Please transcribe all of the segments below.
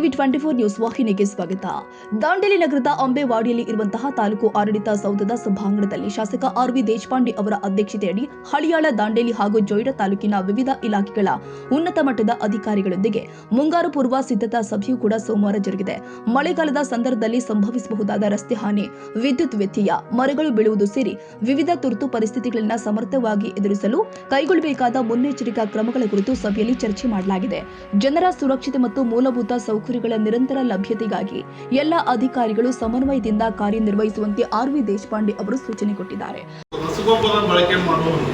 TV 24 news ವಾಹಿನಿಗೆ ಸ್ವಾಗತ. ದಾಂಡೇಲಿ ನಗರದ ಅಂಬೇವಾಡಿಯಲ್ಲಿ ಇರುವಂತಹ ತಾಲೂಕು ಆಡಳಿತ ಸೌಧದ ಸಭಾಂಗಣದಲ್ಲಿ ಶಾಸಕ ಆರ್.ವಿ. ದೇಶಪಾಂಡೆ ಅವರ ಅಧ್ಯಕ್ಷತೆಯಡಿ ಹಳಿಯಾಳ, ದಾಂಡೇಲಿ ಹಾಗೂ ಜೊಯ್ಡಾ ತಾಲೂಕಿನ ವಿವಿಧ ಇಲಾಖೆಗಳ ಉನ್ನತ ಮಟ್ಟದ ಅಧಿಕಾರಿಗಳೊಂದಿಗೆ ಮುಂಗಾರು ಪೂರ್ವ ಸಿದ್ಧತಾ ಸಭೆಯೂ ಕೂಡ ಸೋಮವಾರ ಜರುಗಿದೆ. ಮಳೆಗಾಲದ ಸಂದರ್ಭದಲ್ಲಿ ಸಂಭವಿಸಬಹುದಾದ ರಸ್ತೆ ಹಾನಿ, ವಿದ್ಯುತ್ ವ್ಯತ್ಯಯ, ಮರಗಳು ಬೀಳುವುದು ಸೇರಿ ವಿವಿಧ ತುರ್ತು ಪರಿಸ್ಥಿತಿಗಳನ್ನು ಸಮರ್ಥವಾಗಿ ಎದುರಿಸಲು ಕೈಗೊಳ್ಳಬೇಕಾದ ಮುನ್ನೆಚ್ಚರಿಕಾ ಕ್ರಮಗಳ ಕುರಿತು ಸಭೆಯಲ್ಲಿ ಚರ್ಚೆ ಮಾಡಲಾಗಿದೆ. ಜನರ ಸುರಕ್ಷತೆ ಮತ್ತು ಮೂಲಭೂತ ಸೌಕರ್ಯಗಳ ನಿರಂತರ ಲಭ್ಯತೆಗಾಗಿ ಎಲ್ಲ ಅಧಿಕಾರಿಗಳು ಸಮನ್ವಯದಿಂದ ಕಾರ್ಯನಿರ್ವಹಿಸುವಂತೆ ಆರ್.ವಿ. ದೇಶಪಾಂಡೆ ಅವರು ಸೂಚನೆ ಕೊಟ್ಟಿದ್ದಾರೆ. ರಸಗೊಬ್ಬರ ಬಳಕೆ ಮಾಡುವುದು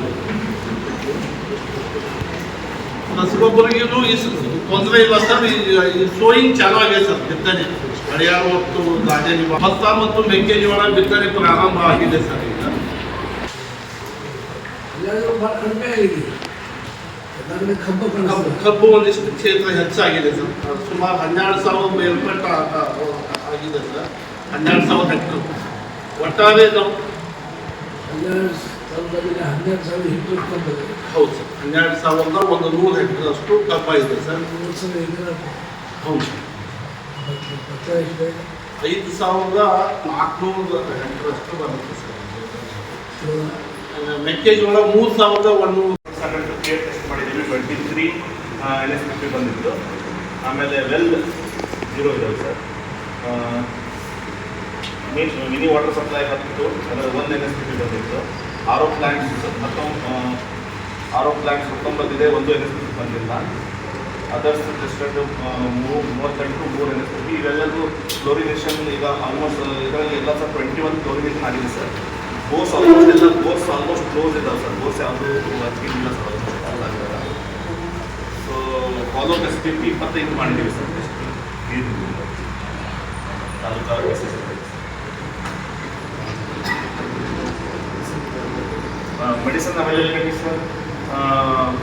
ರಸಗೊಬ್ಬರಿಗೂ ತೊಂದರೆ ಇಲ್ಲ ಸರ್. ಸೋಯಿಂಗ್ ಚಾಲು ಆಗಿದೆ ಸರ್. ಬಿತ್ತನೆ ಹಳಿಯಾಳ ಮತ್ತು ದಾಂಡೇಲಿ ಭತ್ತ ಮತ್ತು ಮೆಕ್ಕೆಜೋಳ ಬಿತ್ತನೆ ಪ್ರಾರಂಭ ಆಗಿದೆ ಸರ್. ಈಗ ಕಬ್ಬು ಒಂದಿಷ್ಟು ಕ್ಷೇತ್ರ ಹೆಚ್ಚಾಗಿದೆ ಸರ್. ಸುಮಾರು 12,000 ಮೇಲ್ಪಟ್ಟ ಆಗಿದೆ ಸರ್. 12,000 ಹೆಕ್ಟರ್ ಒಟ್ಟಾರೆ ನಾವು ಹೌದು ಸರ್. 12,100 ಹೆಕ್ಟರ್ ಅಷ್ಟು ಕಬ್ಬಾಗಿದೆ ಸರ್. ಹೌದು 5,400 ಹೆಕ್ಟರ್ ಅಷ್ಟು ಬರುತ್ತೆ ಸರ್. ಮೆಕ್ಕೆಜೋಳ 3,100 ಟೆಸ್ಟ್ ಮಾಡಿದ್ದೀವಿ. 23 NSPP ಬಂದಿತ್ತು. ಆಮೇಲೆ ವೆಲ್ 0 ಇದಾವೆ ಸರ್. ಮಿನಿ ವಾಟರ್ ಸಪ್ಲೈ 10, ಅದರಲ್ಲಿ 1 NSPP ಬಂದಿತ್ತು. RO ಪ್ಲಾಂಟ್ಸ್ 19 ಇದೆ, 1 NSPP ಬಂದಿಲ್ಲ. Others tested 38, 3 NSPP. ಇವೆಲ್ಲದೂ ಕ್ಲೋರಿನೇಷನ್ ಈಗ ಆಲ್ಮೋಸ್ಟ್ ಇದರಲ್ಲಿ ಎಲ್ಲ ಸರ್ 21 ಕ್ಲೋರಿನೇಷನ್ ಆಗಿದೆ ಸರ್. ಬೋರ್ಸ್ ಆಲ್ಮೋಸ್ಟ್ ಕ್ಲೋಸ್ ಇದಾವೆ ಸರ್. ಬೋರ್ಸ್ ಯಾವುದು working sir. So follow SPP 25 ಮಾಡಿದ್ದೀವಿ sir. Taluk medicine availability sir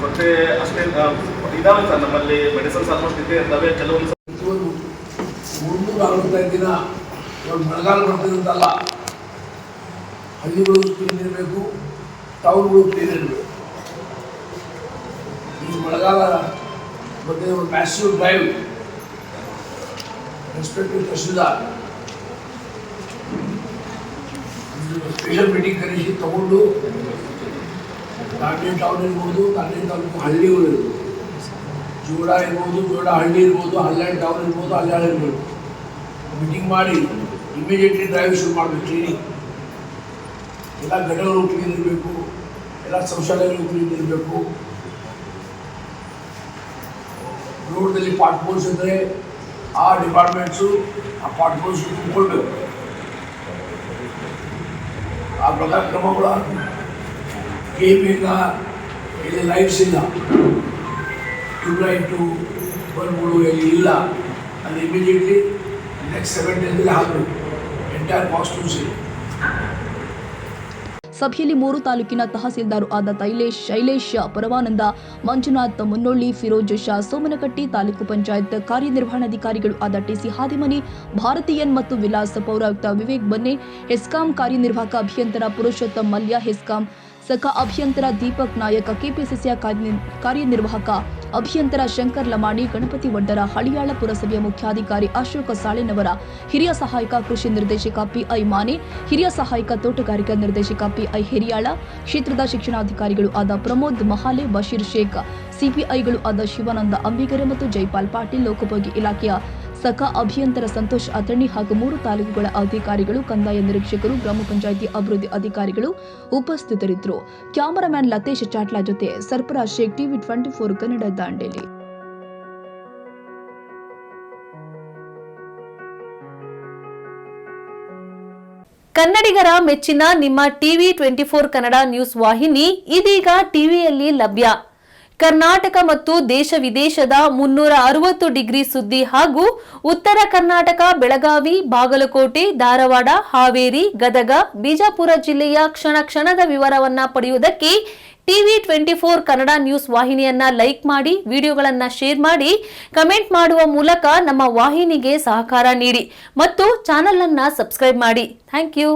ಮತ್ತೆ ಅಷ್ಟೇ ಇದಾವೆ ಸರ್. ನಮ್ಮಲ್ಲಿ ಮೆಡಿಸಿನ್ಸ್ ಆಲ್ಮೋಸ್ಟ್ ಇದ್ದಾವೆ. ಕೆಲವೊಂದು 365 ದಿನ ಮಳೆಗಾಲ ಬರ್ತಿದ್ದಂತಲ್ಲ, ಹಳ್ಳಿಗಳು ಕ್ಲೀನ್ ಇರಬೇಕು, ಟೌನ್ಗಳು ಕ್ಲೀನ್ ಇರಬೇಕು. ಈ ಮಳೆಗಾಲ ಬಗ್ಗೆ ಒಂದು massive drive respective tahsildar special meeting ಕರೆಸಿ ತಗೊಂಡು ದಾಂಡೇಲಿ ಟೌನ್ ಇರ್ಬೋದು, ದಾಂಡೇಲಿ ತಾಲೂಕು ಹಳ್ಳಿಗಳು ಇರ್ಬೋದು, ಜೋಡಾ ಇರ್ಬೋದು, ಜೋಡಾ ಹಳ್ಳಿ ಇರ್ಬೋದು, ಹಳ್ಯಾಳ ಟೌನ್ ಇರ್ಬೋದು, ಹಳ್ಯಾಳ ಇರ್ಬೋದು, ಮೀಟಿಂಗ್ ಮಾಡಿ ಇಮಿಡಿಯೇಟ್ಲಿ ಡ್ರೈವ್ ಶುರು ಮಾಡಬೇಕು. ಕ್ಲೀನಿಂಗ್ ಎಲ್ಲ ಘಟಕಗಳು ಕ್ಲೀನ್ ಇರಬೇಕು, ಎಲ್ಲ ಶೌಚಾಲಯಗಳು ಕ್ಲೀನ್ ಇರಬೇಕು. ರೋಡ್ದಲ್ಲಿ ಪಾಟ್ಪೋಲ್ಸ್ ಇದ್ದರೆ ಆ ಡಿಪಾರ್ಟ್ಮೆಂಟ್ಸು ಆ ಪಾಟ್ಪೋಲ್ಸ್ ತುಂಬಿಕೊಳ್ಬೇಕು. ಆ ಪ್ರಕಾರ ಕ್ರಮಗಳು ಈಗ ಇಲ್ಲಿ ಲೈಟ್ಸ್ ಇಲ್ಲ, ಟ್ಯೂಬ್ಲೈಟು ಬಲ್ಬ್ಗಳು ಎಲ್ಲಿ ಇಲ್ಲ, ಅದು ಇಮಿಡಿಯೇಟ್ಲಿ ನೆಕ್ಸ್ಟ್ 7 ಡೇಸಲ್ಲಿ ಹಾಕಬೇಕು. ಎಂಟೈರ್ ಕಾಸ್ಟ್ಯೂಮ್ಸ್ ಇದೆ. ಸಭೆಯಲ್ಲಿ 3 ತಾಲೂಕಿನ ತಹಸೀಲ್ದಾರ್ ಆದ ಶೈಲೇಶ್, ಪರಮಾನಂದ, ಮಂಜುನಾಥ್, ಮುನ್ನೊಳ್ಳಿ, ಫಿರೋಜ್ ಶಾ, ಸೋಮನಕಟ್ಟಿ, ತಾಲೂಕು ಪಂಚಾಯತ್ ಕಾರ್ಯನಿರ್ವಹಣಾಧಿಕಾರಿಗಳು ಆದ ಟಿಸಿ ಹಾದಿಮನಿ, ಭಾರತೀಯನ್ ಮತ್ತು ವಿಲಾಸ್, ಪೌರಾಯುಕ್ತ ವಿವೇಕ್ ಬನ್ನೆ, ಹೆಸ್ಕಾಂ ಕಾರ್ಯನಿರ್ವಾಹಕ ಅಭಿಯಂತರ ಪುರುಷೋತ್ತಮ್ ಮಲ್ಯ, ಹೆಸ್ಕಾಂ ಸಖ ಅಭಿಯಂತರ ದೀಪಕ್ ನಾಯಕ್, ಕೆಪಿಸಿಸಿಯ ಕಾರ್ಯನಿರ್ವಾಹಕ ಅಭಿಯಂತರ ಶಂಕರ್ ಲಮಾಣಿ, ಗಣಪತಿ ವಡ್ಡರ, ಹಳಿಯಾಳ ಪುರಸಭೆಯ ಮುಖ್ಯಾಧಿಕಾರಿ ಅಶೋಕ ಸಾಳೆನವರ, ಹಿರಿಯ ಸಹಾಯಕ ಕೃಷಿ ನಿರ್ದೇಶಕ ಪಿಐ ಮಾನೆ, ಹಿರಿಯ ಸಹಾಯಕ ತೋಟಗಾರಿಕಾ ನಿರ್ದೇಶಕ ಪಿಐ ಹಿರಿಯಾಳ, ಕ್ಷೇತ್ರದ ಶಿಕ್ಷಣಾಧಿಕಾರಿಗಳು ಆದ ಪ್ರಮೋದ್ ಮಹಾಲೆ, ಬಶೀರ್ ಶೇಖ್, ಸಿಪಿಐಗಳು ಆದ ಶಿವಾನಂದ ಅಂಬಿಗರೆ ಮತ್ತು ಜೈಪಾಲ್ ಪಾಟೀಲ್, ಲೋಕೋಪಯೋಗಿ ಇಲಾಖೆಯ ಸಖ ಅಭಿಯಂತರ ಸಂತೋಷ್ ಅತಣಿ ಹಾಗೂ 3 ತಾಲೂಕುಗಳ ಅಧಿಕಾರಿಗಳು, ಕಂದಾಯ ನಿರೀಕ್ಷಕರು, ಗ್ರಾಮ ಪಂಚಾಯಿತಿ ಅಭಿವೃದ್ಧಿ ಅಧಿಕಾರಿಗಳು ಉಪಸ್ಥಿತರಿದ್ದರು. ಕ್ಯಾಮರಾಮ್ಯಾನ್ ಲತೇಶ್ ಚಾಟ್ಲಾ ಜೊತೆ ಸರ್ಫರಾಜ್ ಶೇಖ್, ಟಿವಿ 24 ಕನ್ನಡ, ದಾಂಡೇಲಿ. ಕನ್ನಡಿಗರ ಮೆಚ್ಚಿನ ನಿಮ್ಮ ಟಿವಿ 24 ಕನ್ನಡ ನ್ಯೂಸ್ ವಾಹಿನಿ ಇದೀಗ ಟಿವಿಯಲ್ಲಿ ಲಭ್ಯ. ಕರ್ನಾಟಕ ಮತ್ತು ದೇಶ ವಿದೇಶದ 360 ಡಿಗ್ರಿ ಸುದ್ದಿ ಹಾಗೂ ಉತ್ತರ ಕರ್ನಾಟಕ, ಬೆಳಗಾವಿ, ಬಾಗಲಕೋಟೆ, ಧಾರವಾಡ, ಹಾವೇರಿ, ಗದಗ, ಬಿಜಾಪುರ ಜಿಲ್ಲೆಯ ಕ್ಷಣ ಕ್ಷಣದ ವಿವರವನ್ನ ಪಡೆಯುವುದಕ್ಕೆ ಟಿವಿ 24 ಕನ್ನಡ ನ್ಯೂಸ್ ವಾಹಿನಿಯನ್ನ ಲೈಕ್ ಮಾಡಿ, ವಿಡಿಯೋಗಳನ್ನ ಶೇರ್ ಮಾಡಿ, ಕಮೆಂಟ್ ಮಾಡುವ ಮೂಲಕ ನಮ್ಮ ವಾಹಿನಿಗೆ ಸಹಕಾರ ನೀಡಿ ಮತ್ತು ಚಾನೆಲ್ ಅನ್ನ ಸಬ್ಸ್ಕ್ರೈಬ್ ಮಾಡಿ. Thank you.